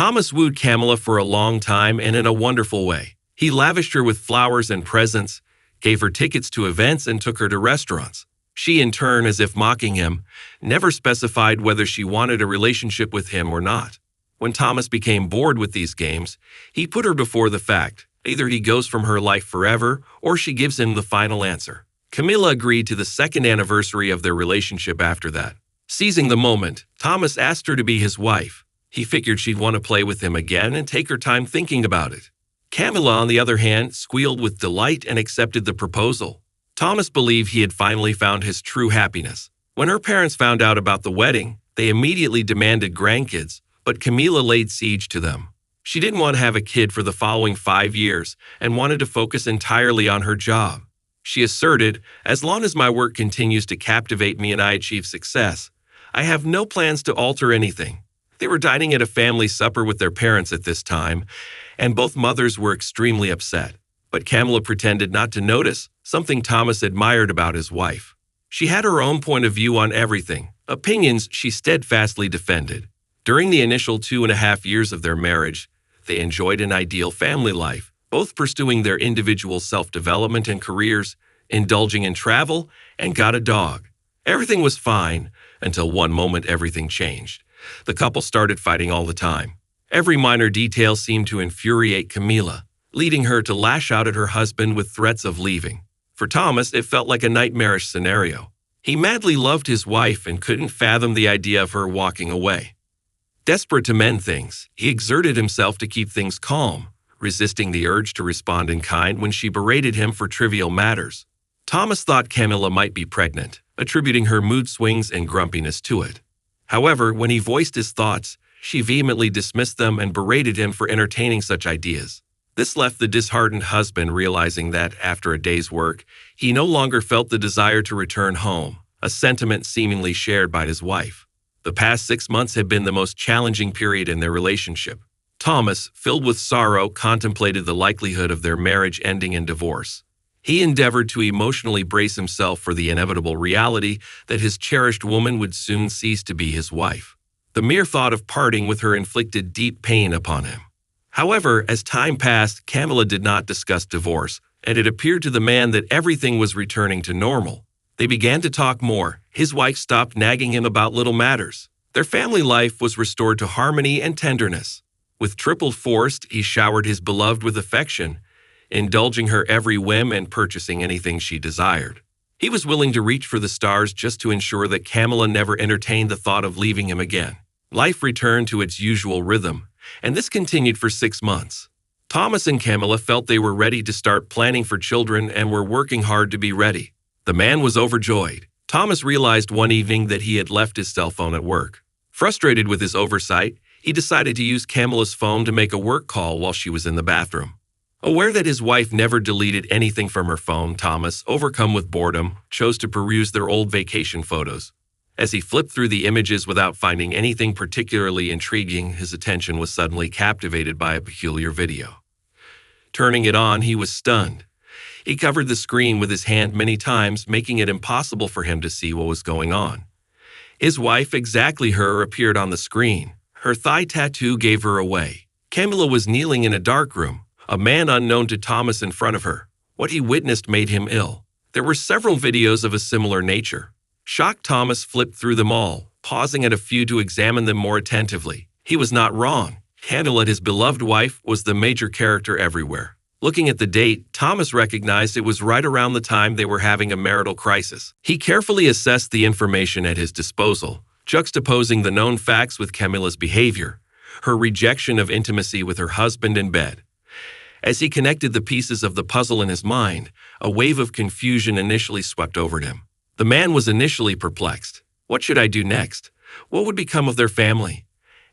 Thomas wooed Camilla for a long time and in a wonderful way. He lavished her with flowers and presents, gave her tickets to events, and took her to restaurants. She, in turn, as if mocking him, never specified whether she wanted a relationship with him or not. When Thomas became bored with these games, he put her before the fact. Either he goes from her life forever, or she gives him the final answer. Camilla agreed to the second anniversary of their relationship after that. Seizing the moment, Thomas asked her to be his wife. He figured she'd want to play with him again and take her time thinking about it. Camilla, on the other hand, squealed with delight and accepted the proposal. Thomas believed he had finally found his true happiness. When her parents found out about the wedding, they immediately demanded grandkids, but Camilla laid siege to them. She didn't want to have a kid for the following 5 years and wanted to focus entirely on her job. She asserted, "As long as my work continues to captivate me and I achieve success, I have no plans to alter anything." They were dining at a family supper with their parents at this time, and both mothers were extremely upset. But Camilla pretended not to notice something Thomas admired about his wife. She had her own point of view on everything, opinions she steadfastly defended. During the initial 2.5 years of their marriage, they enjoyed an ideal family life, both pursuing their individual self-development and careers, indulging in travel, and got a dog. Everything was fine until one moment everything changed. The couple started fighting all the time. Every minor detail seemed to infuriate Camilla, leading her to lash out at her husband with threats of leaving. For Thomas, it felt like a nightmarish scenario. He madly loved his wife and couldn't fathom the idea of her walking away. Desperate to mend things, he exerted himself to keep things calm, resisting the urge to respond in kind when she berated him for trivial matters. Thomas thought Camilla might be pregnant, attributing her mood swings and grumpiness to it. However, when he voiced his thoughts, she vehemently dismissed them and berated him for entertaining such ideas. This left the disheartened husband realizing that, after a day's work, he no longer felt the desire to return home, a sentiment seemingly shared by his wife. The past 6 months had been the most challenging period in their relationship. Thomas, filled with sorrow, contemplated the likelihood of their marriage ending in divorce. He endeavored to emotionally brace himself for the inevitable reality that his cherished woman would soon cease to be his wife. The mere thought of parting with her inflicted deep pain upon him. However, as time passed, Camilla did not discuss divorce, and it appeared to the man that everything was returning to normal. They began to talk more. His wife stopped nagging him about little matters. Their family life was restored to harmony and tenderness. With triple force, he showered his beloved with affection, indulging her every whim and purchasing anything she desired. He was willing to reach for the stars just to ensure that Camilla never entertained the thought of leaving him again. Life returned to its usual rhythm, and this continued for 6 months. Thomas and Camilla felt they were ready to start planning for children and were working hard to be ready. The man was overjoyed. Thomas realized one evening that he had left his cell phone at work. Frustrated with his oversight, he decided to use Camilla's phone to make a work call while she was in the bathroom. Aware that his wife never deleted anything from her phone, Thomas, overcome with boredom, chose to peruse their old vacation photos. As he flipped through the images without finding anything particularly intriguing, his attention was suddenly captivated by a peculiar video. Turning it on, he was stunned. He covered the screen with his hand many times, making it impossible for him to see what was going on. His wife, exactly her, appeared on the screen. Her thigh tattoo gave her away. Camilla was kneeling in a dark room, a man unknown to Thomas in front of her. What he witnessed made him ill. There were several videos of a similar nature. Shocked, Thomas flipped through them all, pausing at a few to examine them more attentively. He was not wrong. Camilla, his beloved wife, was the major character everywhere. Looking at the date, Thomas recognized it was right around the time they were having a marital crisis. He carefully assessed the information at his disposal, juxtaposing the known facts with Camilla's behavior, her rejection of intimacy with her husband in bed. As he connected the pieces of the puzzle in his mind, a wave of confusion initially swept over him. The man was initially perplexed. What should I do next? What would become of their family?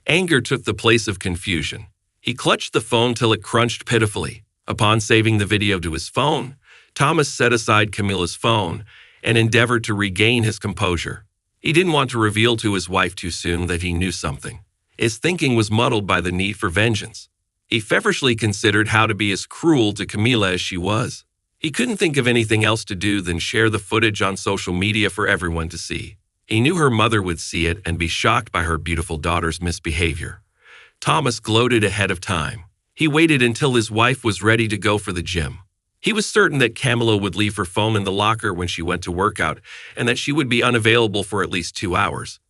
Anger took the place of confusion. He clutched the phone till it crunched pitifully. Upon saving the video to his phone, Thomas set aside Camilla's phone and endeavored to regain his composure. He didn't want to reveal to his wife too soon that he knew something. His thinking was muddled by the need for vengeance. He feverishly considered how to be as cruel to Camilla as she was. He couldn't think of anything else to do than share the footage on social media for everyone to see. He knew her mother would see it and be shocked by her beautiful daughter's misbehavior. Thomas gloated ahead of time. He waited until his wife was ready to go for the gym. He was certain that Camilla would leave her phone in the locker when she went to work out and that she would be unavailable for at least 2 hours.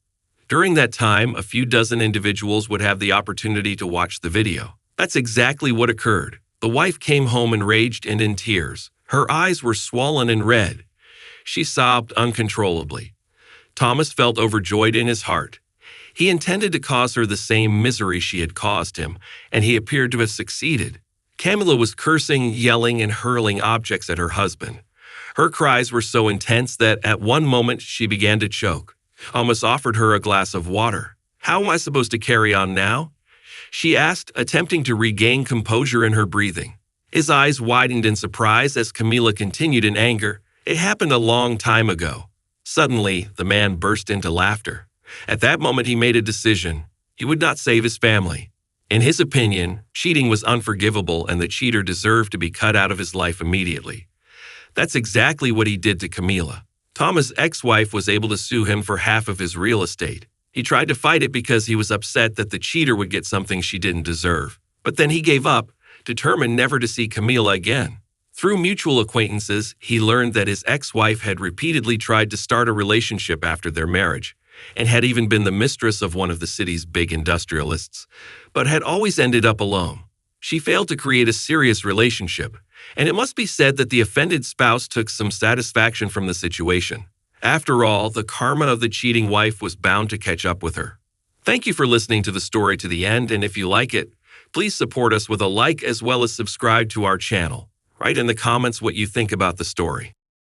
During that time, a few dozen individuals would have the opportunity to watch the video. That's exactly what occurred. The wife came home enraged and in tears. Her eyes were swollen and red. She sobbed uncontrollably. Thomas felt overjoyed in his heart. He intended to cause her the same misery she had caused him, and he appeared to have succeeded. Camilla was cursing, yelling, and hurling objects at her husband. Her cries were so intense that at one moment she began to choke. Thomas offered her a glass of water. "How am I supposed to carry on now?" she asked, attempting to regain composure in her breathing. His eyes widened in surprise as Camilla continued in anger. "It happened a long time ago." Suddenly, the man burst into laughter. At that moment, he made a decision. He would not save his family. In his opinion, cheating was unforgivable and the cheater deserved to be cut out of his life immediately. That's exactly what he did to Camilla. Thomas' ex-wife was able to sue him for half of his real estate. He tried to fight it because he was upset that the cheater would get something she didn't deserve. But then he gave up, determined never to see Camilla again. Through mutual acquaintances, he learned that his ex-wife had repeatedly tried to start a relationship after their marriage, and had even been the mistress of one of the city's big industrialists, but had always ended up alone. She failed to create a serious relationship, and it must be said that the offended spouse took some satisfaction from the situation. After all, the karma of the cheating wife was bound to catch up with her. Thank you for listening to the story to the end, and if you like it, please support us with a like as well as subscribe to our channel. Write in the comments what you think about the story.